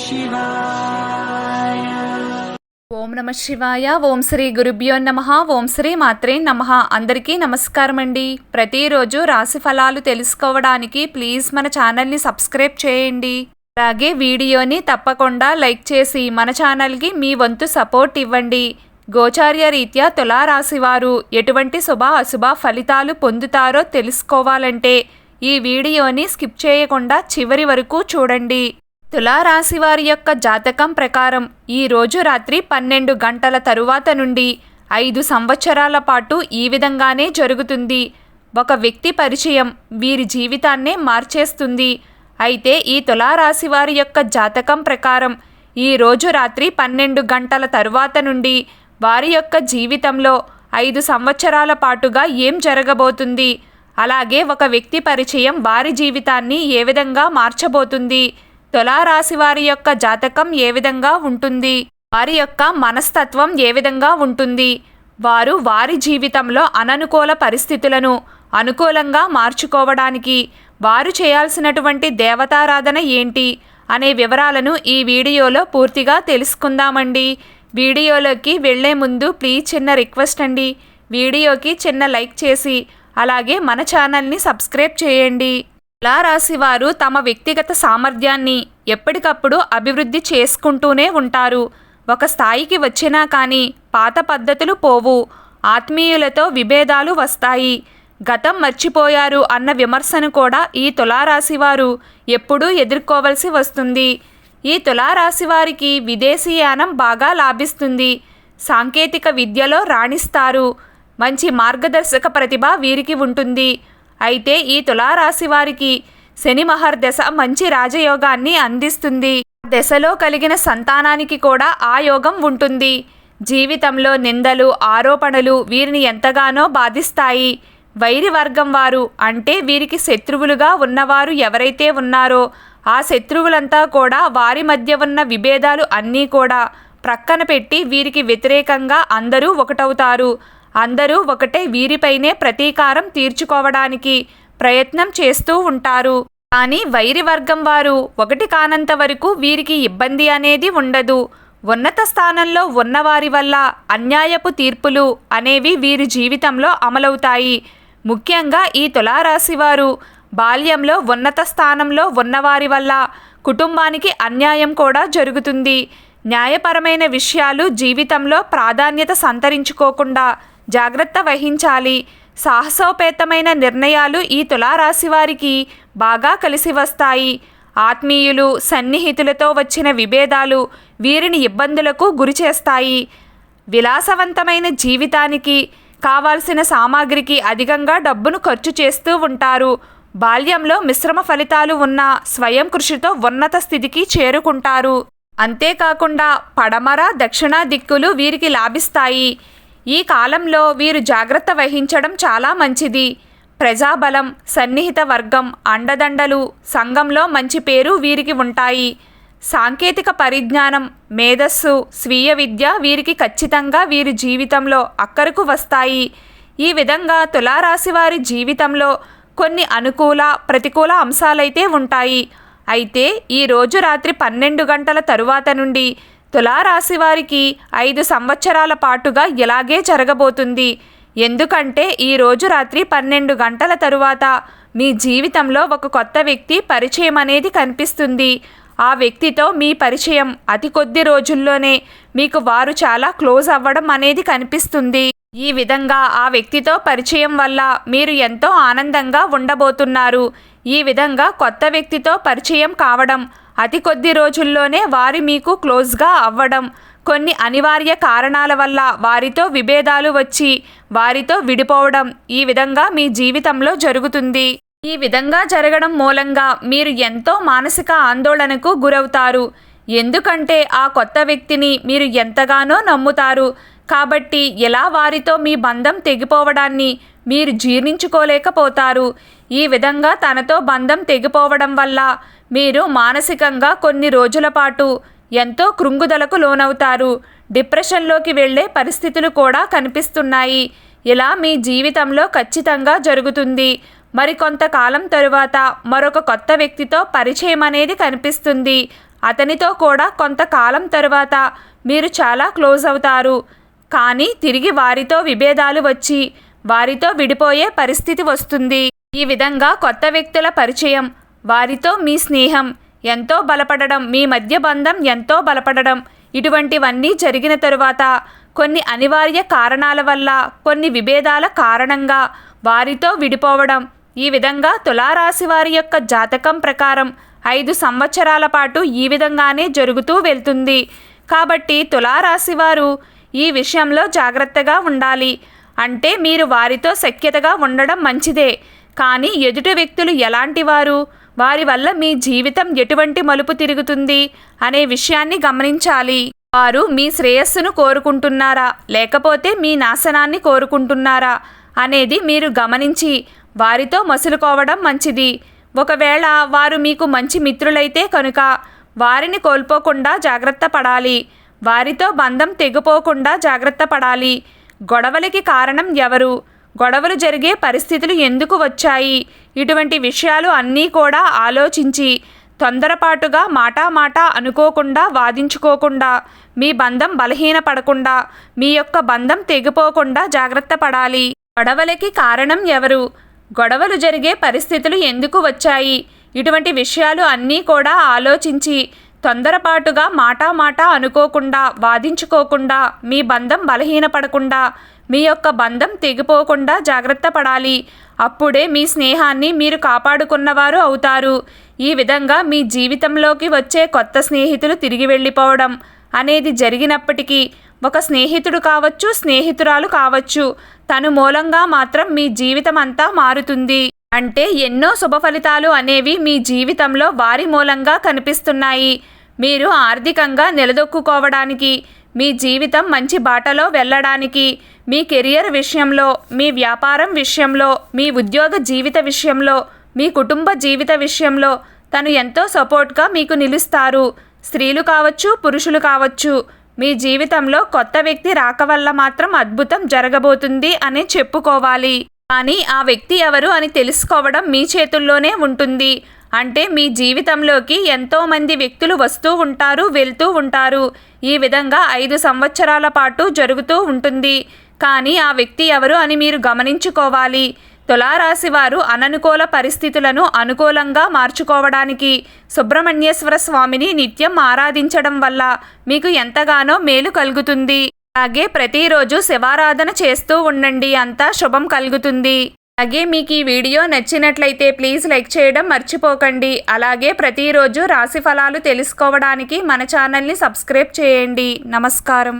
శివాయ. ఓం నమ శివాయ. ఓం శ్రీ గురుభ్యో నమః. ఓం శ్రీ మాత్రే నమః. అందరికీ నమస్కారం అండి. ప్రతిరోజు రాశి ఫలాలు తెలుసుకోవడానికి ప్లీజ్ మన ఛానల్ని సబ్స్క్రైబ్ చేయండి. అలాగే వీడియోని తప్పకుండా లైక్ చేసి మన ఛానల్కి మీ వంతు సపోర్ట్ ఇవ్వండి. గోచార్య రీత్యా తులారాశి వారు ఎటువంటి శుభ అశుభ ఫలితాలు పొందుతారో తెలుసుకోవాలంటే ఈ వీడియోని స్కిప్ చేయకుండా చివరి వరకు చూడండి. తులారాశి వారి యొక్క జాతకం ప్రకారం ఈ రోజు రాత్రి 12 గంటల తరువాత నుండి 5 సంవత్సరాల పాటు ఈ విధంగానే జరుగుతుంది. ఒక వ్యక్తి పరిచయం వీరి జీవితాన్నే మార్చేస్తుంది. అయితే ఈ తులారాశి వారి యొక్క జాతకం ప్రకారం ఈ రోజు రాత్రి 12 గంటల తరువాత నుండి వారి యొక్క జీవితంలో 5 సంవత్సరాల పాటుగా ఏం జరగబోతుంది, అలాగే ఒక వ్యక్తి పరిచయం వారి జీవితాన్ని ఏ విధంగా మార్చబోతుంది, తులారాశి వారి యొక్క జాతకం ఏ విధంగా ఉంటుంది, వారి యొక్క మనస్తత్వం ఏ విధంగా ఉంటుంది, వారు వారి జీవితంలో అననుకూల పరిస్థితులను అనుకూలంగా మార్చుకోవడానికి వారు చేయాల్సినటువంటి దేవతారాధన ఏంటి అనే వివరాలను ఈ వీడియోలో పూర్తిగా తెలుసుకుందామండి. వీడియోలోకి వెళ్లే ముందు ప్లీజ్ చిన్న రిక్వెస్ట్ అండి, వీడియోకి చిన్న లైక్ చేసి అలాగే మన ఛానల్ని సబ్స్క్రైబ్ చేయండి. తులారాశి వారు తమ వ్యక్తిగత సామర్థ్యాన్ని ఎప్పటికప్పుడు అభివృద్ధి చేసుకుంటూనే ఉంటారు. ఒక స్థాయికి వచ్చినా కానీ పాత పద్ధతులు పోవు. ఆత్మీయులతో విభేదాలు వస్తాయి. గతం మర్చిపోయారు అన్న విమర్శను కూడా ఈ తులారాశి వారు ఎప్పుడూ ఎదుర్కోవలసి వస్తుంది. ఈ తులారాశి వారికి విదేశీయానం బాగా లాభిస్తుంది. సాంకేతిక విద్యలో రాణిస్తారు. మంచి మార్గదర్శక ప్రతిభ వీరికి ఉంటుంది. అయితే ఈ తులారాశి వారికి శని మహర్దశ మంచి రాజయోగాన్ని అందిస్తుంది. దశలో కలిగిన సంతానానికి కూడా ఆ యోగం ఉంటుంది. జీవితంలో నిందలు ఆరోపణలు వీరిని ఎంతగానో బాధిస్తాయి. వైరి వర్గం వారు అంటే వీరికి శత్రువులుగా ఉన్నవారు ఎవరైతే ఉన్నారో ఆ శత్రువులంతా కూడా వారి మధ్య ఉన్న విభేదాలు అన్నీ కూడా ప్రక్కన పెట్టి వీరికి వ్యతిరేకంగా అందరూ ఒకటవుతారు. అందరూ ఒకటే వీరిపైనే ప్రతీకారం తీర్చుకోవడానికి ప్రయత్నం చేస్తూ ఉంటారు. కానీ వైరి వర్గం వారు ఒకటి కానంత వరకు వీరికి ఇబ్బంది అనేది ఉండదు. ఉన్నత స్థానంలో ఉన్నవారి వల్ల అన్యాయపు తీర్పులు అనేవి వీరి జీవితంలో అమలవుతాయి. ముఖ్యంగా ఈ తులారాశి వారు బాల్యంలో ఉన్నత స్థానంలో ఉన్నవారి వల్ల కుటుంబానికి అన్యాయం కూడా జరుగుతుంది. న్యాయపరమైన విషయాలు జీవితంలో ప్రాధాన్యత సంతరించుకోకుండా జాగ్రత్త వహించాలి. సాహసోపేతమైన నిర్ణయాలు ఈ తులారాశి వారికి బాగా కలిసి వస్తాయి. ఆత్మీయులు సన్నిహితులతో వచ్చిన విభేదాలు వీరిని ఇబ్బందులకు గురిచేస్తాయి. విలాసవంతమైన జీవితానికి కావాల్సిన సామాగ్రికి అధికంగా డబ్బును ఖర్చు చేస్తూ ఉంటారు. బాల్యంలో మిశ్రమ ఫలితాలు ఉన్న స్వయం కృషితో ఉన్నత స్థితికి చేరుకుంటారు. అంతేకాకుండా పడమర దక్షిణ దిక్కులు వీరికి లాభిస్తాయి. ఈ కాలంలో వీరు జాగ్రత్త వహించడం చాలా మంచిది. ప్రజాబలం సన్నిహిత వర్గం అండదండలు సంఘంలో మంచి పేరు వీరికి ఉంటాయి. సాంకేతిక పరిజ్ఞానం మేధస్సు స్వీయ విద్య వీరికి ఖచ్చితంగా వీరి జీవితంలో అక్కరకు వస్తాయి. ఈ విధంగా తులారాశి వారి జీవితంలో కొన్ని అనుకూల ప్రతికూల అంశాలైతే ఉంటాయి. అయితే ఈ రోజు రాత్రి 12 గంటల తరువాత నుండి తులారాశి వారికి 5 సంవత్సరాల పాటుగా ఇలాగే జరగబోతుంది. ఎందుకంటే ఈ రోజు రాత్రి 12 గంటల తరువాత మీ జీవితంలో ఒక కొత్త వ్యక్తి పరిచయం అనేది కనిపిస్తుంది. ఆ వ్యక్తితో మీ పరిచయం అతి కొద్ది రోజుల్లోనే మీకు వారు చాలా క్లోజ్ అవ్వడం అనేది కనిపిస్తుంది. ఈ విధంగా ఆ వ్యక్తితో పరిచయం వల్ల మీరు ఎంతో ఆనందంగా ఉండబోతున్నారు. ఈ విధంగా కొత్త వ్యక్తితో పరిచయం కావడం అతి కొద్ది రోజుల్లోనే వారు మీకు క్లోజ్గా అవ్వడం, కొన్ని అనివార్య కారణాల వల్ల వారితో విభేదాలు వచ్చి వారితో విడిపోవడం ఈ విధంగా మీ జీవితంలో జరుగుతుంది. ఈ విధంగా జరగడం మూలంగా మీరు ఎంతో మానసిక ఆందోళనకు గురవుతారు. ఎందుకంటే ఆ కొత్త వ్యక్తిని మీరు ఎంతగానో నమ్ముతారు. కాబట్టి ఇలా వారితో మీ బంధం తెగిపోవడాన్ని మీరు జీర్ణించుకోలేకపోతారు. ఈ విధంగా తనతో బంధం తెగిపోవడం వల్ల మీరు మానసికంగా కొన్ని రోజుల పాటు ఎంతో కృంగుదలకు లోనవుతారు. డిప్రెషన్లోకి వెళ్ళే పరిస్థితులు కూడా కనిపిస్తున్నాయి. ఇలా మీ జీవితంలో ఖచ్చితంగా జరుగుతుంది. మరికొంతకాలం తరువాత మరొక కొత్త వ్యక్తితో పరిచయం అనేది కనిపిస్తుంది. అతనితో కూడా కొంతకాలం తరువాత మీరు చాలా క్లోజ్ అవుతారు. కానీ తిరిగి వారితో విభేదాలు వచ్చి వారితో విడిపోయే పరిస్థితి వస్తుంది. ఈ విధంగా కొత్త వ్యక్తుల పరిచయం, వారితో మీ స్నేహం ఎంతో బలపడడం, మీ మధ్య బంధం ఎంతో బలపడడం, ఇటువంటివన్నీ జరిగిన తరువాత కొన్ని అనివార్య కారణాల వల్ల, కొన్ని విభేదాల కారణంగా వారితో విడిపోవడం. ఈ విధంగా తులారాశి వారి యొక్క జాతకం ప్రకారం 5 సంవత్సరాల పాటు ఈ విధంగానే జరుగుతూ వెళ్తుంది. కాబట్టి తులారాశి వారు ఈ విషయంలో జాగ్రత్తగా ఉండాలి. అంటే మీరు వారితో సఖ్యతగా ఉండడం మంచిదే, కానీ ఎదుటి వ్యక్తులు ఎలాంటి వారు, వారి వల్ల మీ జీవితం ఎటువంటి మలుపు తిరుగుతుంది అనే విషయాన్ని గమనించాలి. వారు మీ శ్రేయస్సును కోరుకుంటున్నారా లేకపోతే మీ నాశనాన్ని కోరుకుంటున్నారా అనేది మీరు గమనించి వారితో మసులుకోవడం మంచిది. ఒకవేళ వారు మీకు మంచి మిత్రులైతే కనుక వారిని కోల్పోకుండా జాగ్రత్త పడాలి. వారితో బంధం తెగిపోకుండా జాగ్రత్త పడాలి. గొడవలకి కారణం ఎవరు, గొడవలు జరిగే పరిస్థితులు ఎందుకు వచ్చాయి, ఇటువంటి విషయాలు అన్నీ కూడా ఆలోచించి తొందరపాటుగా మాట అనుకోకుండా, వాదించుకోకుండా, మీ బంధం బలహీనపడకుండా, మీ యొక్క బంధం తెగిపోకుండా జాగ్రత్త పడాలి. గొడవలకి కారణం ఎవరు, గొడవలు జరిగే పరిస్థితులు ఎందుకు వచ్చాయి, ఇటువంటి విషయాలు అన్నీ కూడా ఆలోచించి తొందరపాటుగా మాట అనుకోకుండా, వాదించుకోకుండా, మీ బంధం బలహీనపడకుండా, మీ యొక్క బంధం తెగిపోకుండా జాగ్రత్త పడాలి. అప్పుడే మీ స్నేహాన్ని మీరు కాపాడుకున్నవారు అవుతారు. ఈ విధంగా మీ జీవితంలోకి వచ్చే కొత్త స్నేహితులు తిరిగి వెళ్ళిపోవడం అనేది జరిగినప్పటికీ, ఒక స్నేహితుడు కావచ్చు, స్నేహితురాలు కావచ్చు, తను మూలంగా మాత్రం మీ జీవితం అంతా మారుతుంది. అంటే ఎన్నో శుభ ఫలితాలు అనేవి మీ జీవితంలో వారి మూలంగా కనిపిస్తున్నాయి. మీరు ఆర్థికంగా నిలదొక్కుకోవడానికి, మీ జీవితం మంచి బాటలో వెళ్ళడానికి, మీ కెరియర్ విషయంలో, మీ వ్యాపారం విషయంలో, మీ ఉద్యోగ జీవిత విషయంలో, మీ కుటుంబ జీవిత విషయంలో తను ఎంతో సపోర్ట్గా మీకు నిలుస్తారు. స్త్రీలు కావచ్చు, పురుషులు కావచ్చు, మీ జీవితంలో కొత్త వ్యక్తి రాక వల్ల మాత్రం అద్భుతం జరగబోతుంది అని చెప్పుకోవాలి. కానీ ఆ వ్యక్తి ఎవరు అని తెలుసుకోవడం మీ చేతుల్లోనే ఉంటుంది. అంటే మీ జీవితంలోకి ఎంతోమంది వ్యక్తులు వస్తూ ఉంటారు, వెళ్తూ ఉంటారు. ఈ విధంగా 5 సంవత్సరాల పాటు జరుగుతూ ఉంటుంది. కానీ ఆ వ్యక్తి ఎవరు అని మీరు గమనించుకోవాలి. తులారాశి వారు అననుకూల పరిస్థితులను అనుకూలంగా మార్చుకోవడానికి సుబ్రహ్మణ్యేశ్వర స్వామిని నిత్యం ఆరాధించడం వల్ల మీకు ఎంతగానో మేలు కలుగుతుంది. అలాగే ప్రతిరోజు శివారాధన చేస్తూ ఉండండి, అంతా శుభం కలుగుతుంది. అలాగే మీకు ఈ వీడియో నచ్చినట్లయితే ప్లీజ్ లైక్ చేయడం మర్చిపోకండి. అలాగే ప్రతిరోజు రాశి ఫలాలు తెలుసుకోవడానికి మన ఛానల్ని సబ్స్క్రైబ్ చేయండి. నమస్కారం.